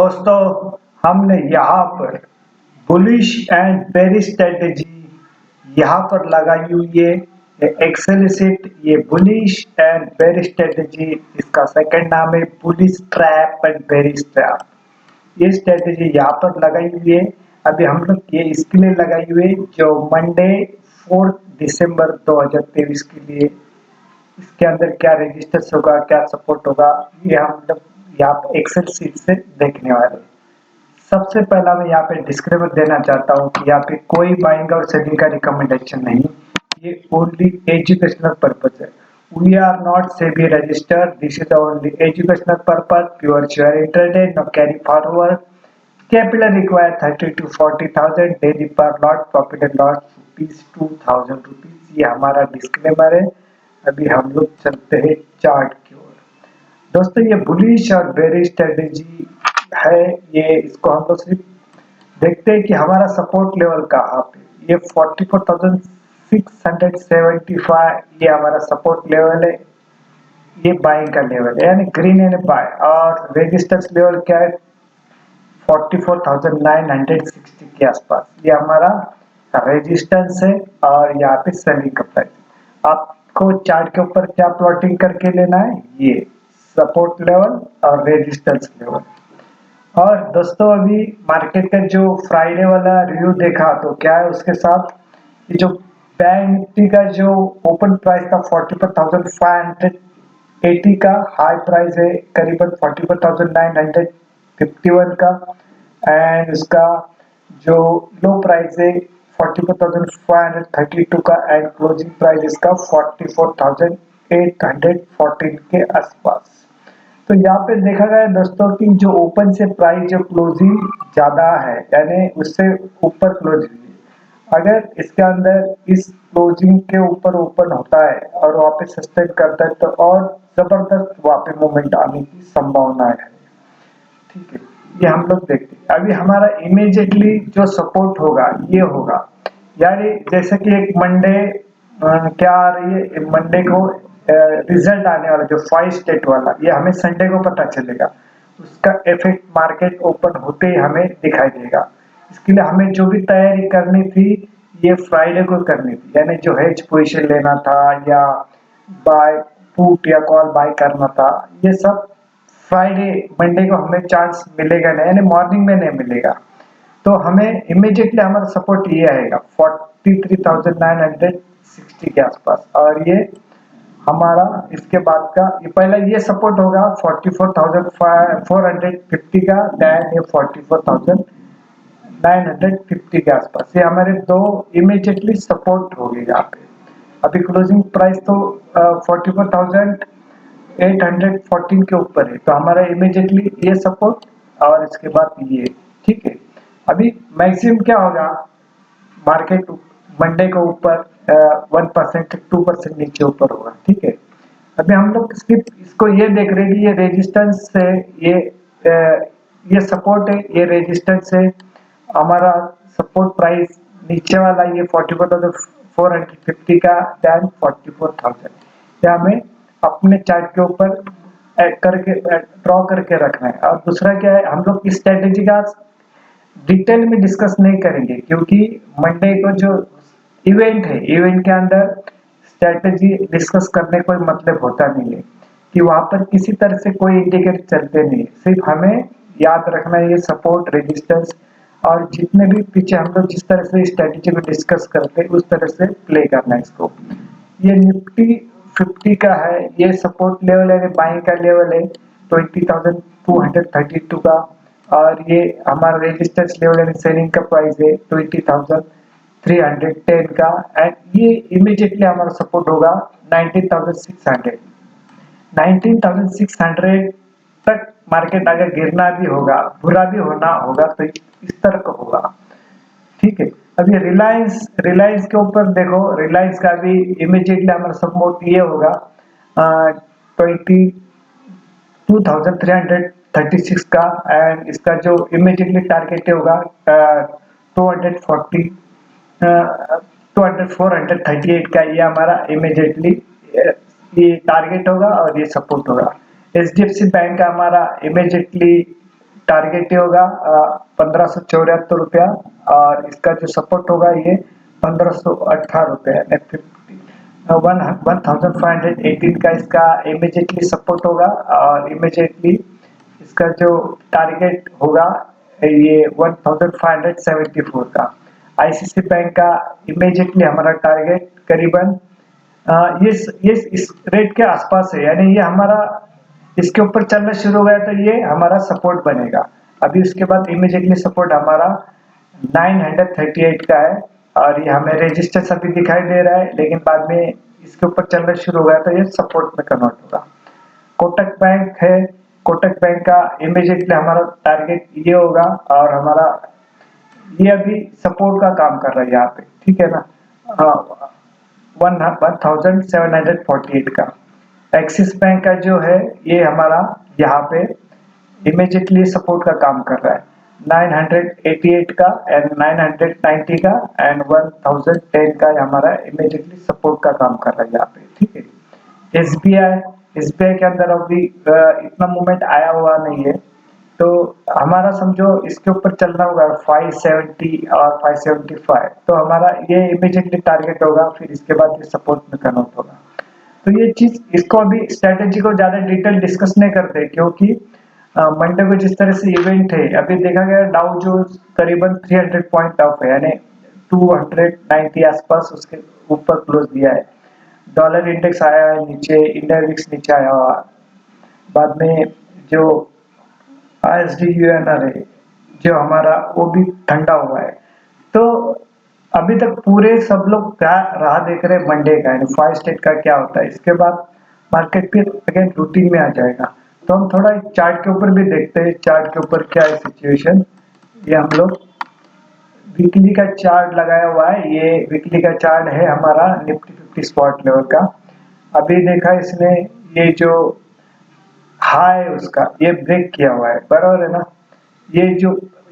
दोस्तों, हमने यहाँ पर बुलिश एंड बेरिश स्ट्रेटेजी यहाँ पर लगाई हुई है। एक्सेलिसिट ये बुलिश एंड बेरिश स्ट्रेटेजी, इसका सेकंड नाम है bullish trap and bearish trap. ये स्ट्रेटेजी यहाँ पर लगाई हुई है। अभी हम लोग ये इसके लिए लगाई हुई है जो मंडे 4 दिसंबर 2023 के लिए। इसके अंदर क्या रजिस्टर्स होगा, क्या सपोर्ट होगा, ये हम लोग यहाँ पे एक्सेल सीट से देखने वाले हैं। सबसे पहला मैं यहाँ पे डिस्क्लेमर देना चाहता हूँ कि यहाँ पे कोई बाइंग और सेलिंग का रिकमेंडेशन नहीं, ये ओनली एजुकेशनल पर्पज है। We are not SEBI registered, this is only educational purpose, pure share intraday, no carry forward. Capital require 30 to 40,000, daily per lot, profit and loss ₹2,000। ये हमारा disclaimer है। अभी हम लोग चलते हैं चार्ट की ओर। दोस्तों, ये बुलिश और बेरिश स्ट्रेटेजी है। ये इसको हम लोग सिर्फ देखते हैं कि हमारा सपोर्ट लेवल कहाँ पे। ये 44,675 ये हमारा सपोर्ट लेवल है। ये बाइंग का लेवल है, यानी ग्रीन एंड बाय। और रेजिस्टेंस लेवल क्या है? 44,960 के आसपास ये हमारा रेजिस्टेंस है। और यहाँ पे सेलिंग का प्राइस। आपको चार्ट के ऊपर क्या प्लॉटिंग करके लेना है? ये सपोर्ट लेवल और रेजिस्टेंस लेवल। और दोस्तों, अभी मार्केट का जो फ्राइडे वाला रिव्यू देखा तो क्या है उसके साथ, ये जो बैंक निफ्टी का जो ओपन प्राइस था 44,580 का, हाई प्राइस है करीबन 44,951 का। एंड इसका जो लो प्राइस है 44,532 का। एंड क्लोजिंग प्राइस इसका 44,814 के आसपास। तो यहाँ पे देखा गया दोस्तों कि जो ओपन से प्राइस जो क्लोजिंग ज्यादा है, यानी उससे ऊपर क्लोज हुई है। अगर इसके अंदर इस क्लोजिंग के ऊपर ओपन होता है और वहाँ पे सस्टेन करता है तो और जबरदस्त वहाँ पे मूवमेंट आने की संभावना है। ठीक है, ये हम लोग देखते हैं। अभी हमारा इमीडिएटली जो सपोर्ट होगा ये होगा, यानी जैसे कि एक मंडे क्या आ रही है, मंडे को रिजल्ट आने वाला जो 5 स्टेट वाला, ये हमें संडे को पता चलेगा। उसका इफेक्ट मार्केट ओपन होते ही हमें दिखाई देगा। इसके लिए हमें जो भी तैयारी करनी थी ये फ्राइडे को करनी थी, यानी जो हेज पोजीशन लेना था या बाय पुट या कॉल बाय करना था, ये सब फ्राइडे मंडे को हमें चांस मिलेगा नहीं, यानी मॉर्निंग में नहीं मिलेगा। तो हमें इमीडिएटली हमारा सपोर्ट ये आएगा 43,960 के आसपास। और ये हमारा इसके बाद का ये पहला ये सपोर्ट होगा 44,450 का। दैन ये 44,950 के आसपास, ये हमारे दो इमीडिएटली सपोर्ट होगी यहाँ पे। अभी क्लोजिंग प्राइस तो 44,814 के ऊपर है, तो हमारा इमीडिएटली ये सपोर्ट और इसके बाद ये। ठीक है, अभी मैक्सिमम क्या होगा, मार्केट मंडे को ऊपर 1% 2% नीचे ऊपर होगा। ठीक है, अभी हम लोग सिर्फ इसको ये देख रहे हैं कि ये रेजिस्टेंस से ये सपोर्ट है, ये रेजिस्टेंस है। हमारा सपोर्ट प्राइस नीचे वाला ये 44,450 का, दैन 44,000। या हमें अपने चार्ट के ऊपर करके ड्रॉ करके रखना है। और दूसरा क्या है, हम लोग इस स्ट्रेटेजी का डिटेल में डिस्कस नहीं करेंगे, क्योंकि मंडे को जो इवेंट है, इवेंट के अंदर स्ट्रेटेजी डिस्कस करने कोई मतलब होता नहीं है, कि वहां पर किसी तरह से कोई इंडिकेटर चलते नहीं। सिर्फ हमें याद रखना है ये सपोर्ट, रेजिस्टेंस और जितने भी पीछे हम लोग जिस तरह से स्ट्रेटेजी को डिस्कस करते हैं उस तरह से प्ले करना है इसको। ये निफ्टी 50 का है, ये सपोर्ट लेवल है, बाइंग का लेवल है 20,232 का। और ये हमारा रेजिस्टेंस लेवल है, सेलिंग का प्राइस है 20,310 का। एंड ये इमीडिएटली हमारा सपोर्ट होगा 19,600। 19,600 तक मार्केट अगर गिरना भी होगा, बुरा भी होना होगा तो इस तरह का होगा। ठीक है, अभी रिलायंस रिलायंस के ऊपर देखो, रिलायंस का भी इमीडिएटली हमारा सपोर्ट ये होगा 22,336 का। एंड इसका जो इमीडिएटली टारगेट होगा 240 438 का, ये हमारा इमीडिएटली ये टारगेट होगा और ये सपोर्ट होगा। एचडीएफसी बैंक का हमारा इमीडिएटली टारगेट ये होगा 1574 रुपया, और इसका जो सपोर्ट होगा ये 1518 रुपया, 1518 का इसका इमीडिएटली सपोर्ट होगा, और इमीडिएटली इसका जो टारगेट होगा ये 1574 का। आईसीसी बैंक का इमीडिएटली हमारा टारगेट करीबन ये इस रेट के आसपास है, यानी ये हमारा इसके ऊपर चलना शुरू हो गया तो ये हमारा सपोर्ट बनेगा। अभी उसके बाद इमीडिएटली सपोर्ट हमारा 938 का है, और ये हमें रेजिस्टेंस अभी दिखाई दे रहा है, लेकिन बाद में इसके ऊपर चलना शुरू हो गया तो ये सपोर्ट में कन्वर्ट होगा। कोटक बैंक है, कोटक बैंक का इमीडिएटली हमारा टारगेट ये होगा, और हमारा ये अभी सपोर्ट का काम कर रहा है यहाँ पे, ठीक है ना, 1748 का। एक्सिस बैंक का जो है ये हमारा यहाँ पे इमीडिएटली सपोर्ट का काम कर रहा है, 988 का एंड 990 का एंड 1010 का हमारा इमीडिएटली सपोर्ट का काम कर रहा है यहाँ पे, ठीक है। एसबीआई के अंदर अभी इतना मूवमेंट आया हुआ नहीं है, तो हमारा समझो इसके ऊपर चलना होगा 570 और 575, तो हमारा ये इमीडिएटली टारगेट होगा, फिर इसके बाद ये सपोर्ट में कन्वर्ट होगा। तो ये चीज, इसको अभी स्ट्रेटेजी को ज्यादा डिटेल डिस्कस नहीं करते, क्योंकि मंडे को जिस तरह से इवेंट है, अभी देखा गया डाउ जोन्स करीबन 300 पॉइंट अप है, यानी 290 आसपास उसके ऊपर क्लोज दिया है। डॉलर इंडेक्स आया है नीचे, इंडिया विक्स नीचे आया हुआ, बाद में जो ISD-UNR है जो हमारा, वो भी ठंडा हुआ है। तो अभी तक पूरे सब लोग क्या राह देख रहे हैं मंडे का, यानी 5 स्टेट का क्या होता है, इसके बाद मार्केट फिर अगेन रूटीन में आ जाएगा। तो हम थोड़ा चार्ट के ऊपर भी देखते हैं, चार्ट के ऊपर क्या है सिचुएशन। ये हम लोग वीकली का चार्ट लगाया हुआ है, ये वीकली का चार्ट है हमारा निफ्टी 50 स्पॉट लेवल का। अभी देखा इसने ये जो हाई उसका ये ब्रेक किया हुआ है, बराबर है ना।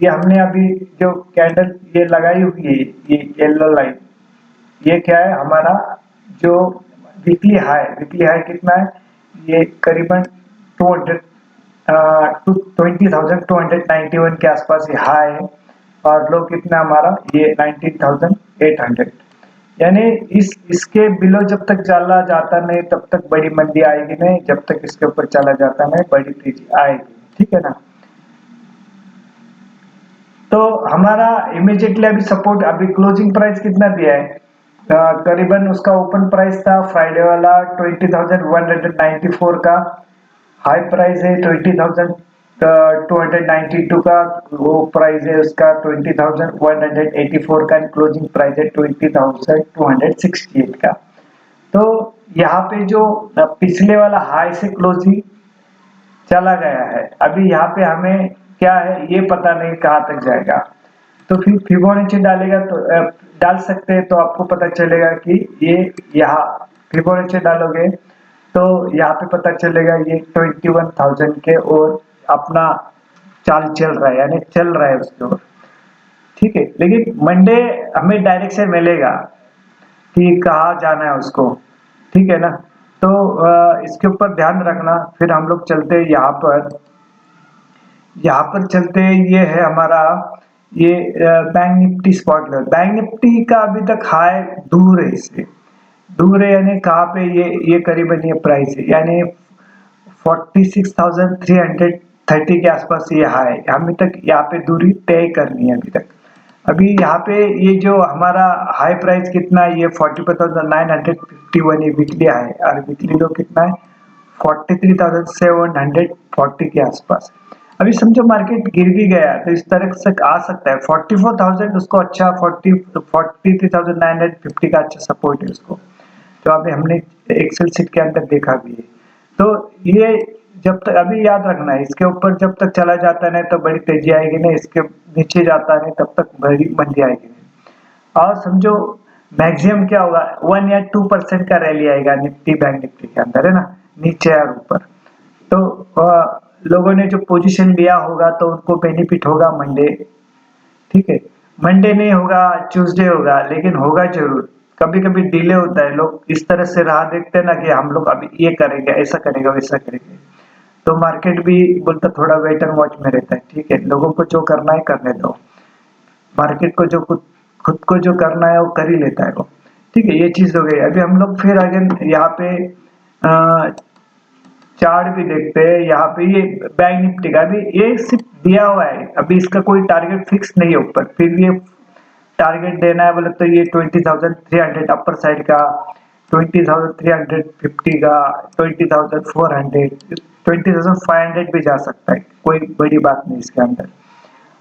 ये हमने अभी जो कैंडल ये लगाई हुई है, ये येलो लाइन, ये क्या है हमारा जो वीकली हाई कितना है, ये करीबन 20,291 के आसपास ये हाई है, और लो कितना हमारा ये 19,800, यानी इसके बिलो जब तक चला जाता नहीं तब तक बड़ी मंदी आएगी नहीं, जब तक इसके ऊपर चला जाता नहीं बड़ी तेजी आएगी, ठीक है ना। तो हमारा इमीडिएटली अभी सपोर्ट, अभी क्लोजिंग प्राइस कितना दिया है, करीबन उसका ओपन प्राइस था फ्राइडे वाला 20,194 का, हाई प्राइस है 20,292 का, वो प्राइस है उसका 20,184 का, क्लोजिंग प्राइस है 20,268 का। तो यहाँ पे जो पिछले वाला हाई से क्लोजिंग चला गया है, अभी यहाँ पे हमें क्या है ये पता नहीं कहाँ तक जाएगा, तो फिर फिबोनाची डालेगा तो डाल सकते हैं, तो आपको पता चलेगा कि ये यहाँ फिबोनाची डालोगे तो यहाँ पे पता चलेगा ये 21,000 के और अपना चाल चल रहा है, यानी चल रहा है उसके ओर, ठीक है। लेकिन मंडे हमें डायरेक्शन मिलेगा कि कहाँ जाना है उसको, ठीक है ना। तो इसके ऊपर ध्यान रखना। फिर हम लोग चलते हैं यहाँ पर चलते हैं, ये है हमारा ये bank Nifty spot level. Bank Nifty का अभी तक हाई दूर है, इससे दूर है, यानी कहाँ पे ये करीबन ये प्राइस है, यानी 46,330 के आसपास ये हाई, अभी तक यहाँ पे दूरी तय करनी है अभी तक। अभी यहाँ पे ये जो हमारा हाई प्राइस कितना है, ये 45,951 है वीकली हाई, और वीकली लो कितना है 43,740 के आसपास। अभी समझो मार्केट गिर भी गया तो इस तरह से आ सकता है 44,000 उसको अच्छा, 43,950 का अच्छा सपोर्ट है उसको, तो अभी हमने एक्सेल शीट के अंदर देखा भी है। तो ये जब तक, अभी याद रखना है, इसके ऊपर जब तक चला जाता नहीं तो बड़ी तेजी आएगी नहीं, इसके नीचे जाता नहीं तब तक बड़ी मंदी आएगी नहीं। और समझो मैक्सिमम क्या होगा, 1 या 2% का रैली आएगा निफ्टी बैंक निफ्टी के अंदर, है ना, नीचे और ऊपर। तो लोगों ने जो पोजीशन लिया होगा तो उनको बेनिफिट होगा मंडे, ठीक है। मंडे नहीं होगा, ट्यूसडे होगा, लेकिन होगा जरूर। कभी कभी डिले होता है, लोग इस तरह से राह देखते हैं ना कि हम लोग अभी ये करेंगे, ऐसा करेंगे, वैसा करेंगे, तो मार्केट भी बोलता थोड़ा वेट एंड वॉच में रहता है। ठीक है, लोगों को जो करना है करने दो, मार्केट को जो खुद को जो करना है वो कर ही लेता है वो। ठीक है, ये चीज हो गई। अभी हम लोग फिर अगेन यहाँ पे चार्ट भी देखते हैं। यहाँ पे ये बैंक निफ्टी का अभी ये सिर्फ दिया हुआ है, अभी इसका कोई टारगेट फिक्स नहीं है ऊपर, फिर ये टारगेट देना है बोले तो ये 20,300 अपर साइड का, 20,350 का, 20,400, 20,500 भी जा सकता है, कोई बड़ी बात नहीं इसके अंदर।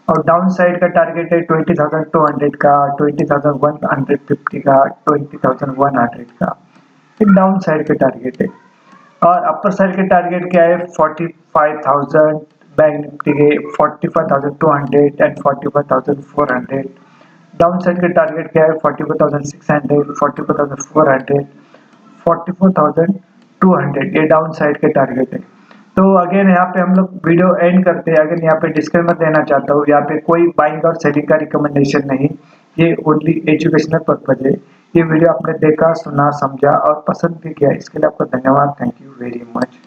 और डाउन साइड का टारगेट है 20,200 का, 20,150 का, 20,100 का, एक डाउन साइड के टारगेट है। और अपर साइड के टारगेट क्या है, 45,000 बैंक निफ्टी के, 45,200 एंड 45,400। डाउन साइड के टारगेट क्या है, 44,600, 44,400, 44,200, ये डाउन साइड के टारगेट है। तो अगेन यहाँ पे हम लोग वीडियो एंड करते हैं। अगेन यहाँ पे डिस्क्लेमर देना चाहता हूँ, यहाँ पे कोई बाइंग और सेलिंग का रिकमेंडेशन नहीं, ये ओनली एजुकेशनल पर्पज है। ये वीडियो आपने देखा, सुना, समझा और पसंद भी किया, इसके लिए आपका धन्यवाद। Thank you very much.